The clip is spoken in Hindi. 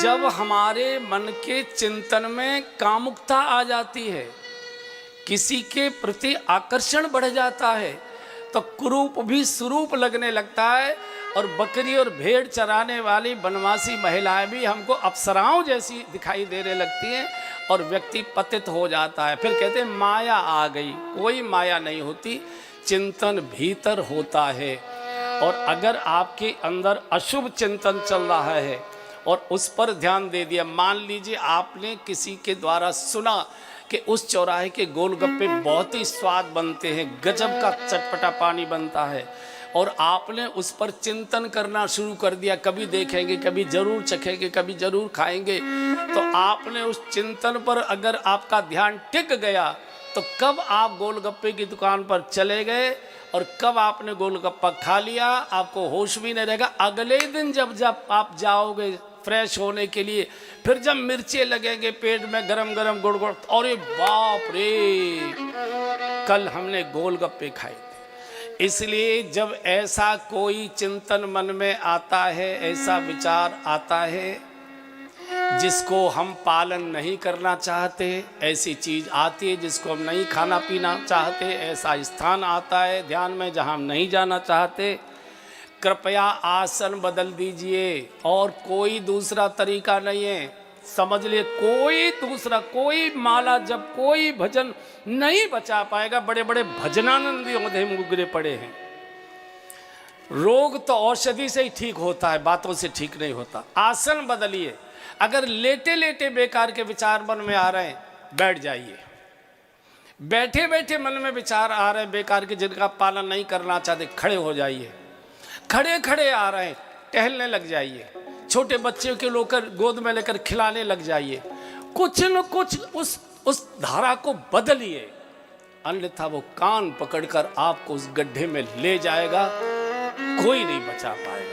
जब हमारे मन के चिंतन में कामुकता आ जाती है, किसी के प्रति आकर्षण बढ़ जाता है, तो कुरूप भी सुरूप लगने लगता है। और बकरी और भेड़ चराने वाली बनवासी महिलाएं भी हमको अप्सराओं जैसी दिखाई देने लगती हैं और व्यक्ति पतित हो जाता है। फिर कहते हैं माया आ गई। कोई माया नहीं होती, चिंतन भीतर होता है। और अगर आपके अंदर अशुभ चिंतन चल रहा है और उस पर ध्यान दे दिया, मान लीजिए आपने किसी के द्वारा सुना कि उस चौराहे के गोलगप्पे बहुत ही स्वाद बनते हैं, गजब का चटपटा पानी बनता है, और आपने उस पर चिंतन करना शुरू कर दिया, कभी देखेंगे, कभी जरूर चखेंगे, कभी जरूर खाएंगे, तो आपने उस चिंतन पर अगर आपका ध्यान टिक गया तो कब आप गोलगप्पे की दुकान पर चले गए और कब आपने गोलगप्पा खा लिया, आपको होश भी नहीं रहेगा। अगले दिन जब आप जाओगे फ्रेश होने के लिए, फिर जब मिर्चें लगेंगे पेट में गरम गरम गुड़ गुड़, अरे बाप रे, कल हमने गोलगप्पे खाए थे। इसलिए जब ऐसा कोई चिंतन मन में आता है, ऐसा विचार आता है जिसको हम पालन नहीं करना चाहते, ऐसी चीज़ आती है जिसको हम नहीं खाना पीना चाहते, ऐसा स्थान आता है ध्यान में जहाँ हम नहीं जाना चाहते, कृपया आसन बदल दीजिए। और कोई दूसरा तरीका नहीं है, समझ लिए, कोई दूसरा, कोई माला जब, कोई भजन नहीं बचा पाएगा। बड़े बड़े भजनानंदी औंधे मुगरे पड़े हैं। रोग तो औषधि से ही ठीक होता है, बातों से ठीक नहीं होता। आसन बदलिए। अगर लेटे लेटे बेकार के विचार मन में आ रहे हैं, बैठ जाइए। बैठे बैठे मन में विचार आ रहे हैं बेकार के, जिनका पालन नहीं करना चाहते, खड़े हो जाइए। खड़े खड़े आ रहे हैं, टहलने लग जाइए। छोटे बच्चे के लोकर गोद में लेकर खिलाने लग जाइए। कुछ न कुछ उस धारा को बदलिए, अन्यथा वो कान पकड़कर आपको उस गड्ढे में ले जाएगा, कोई नहीं बचा पाएगा।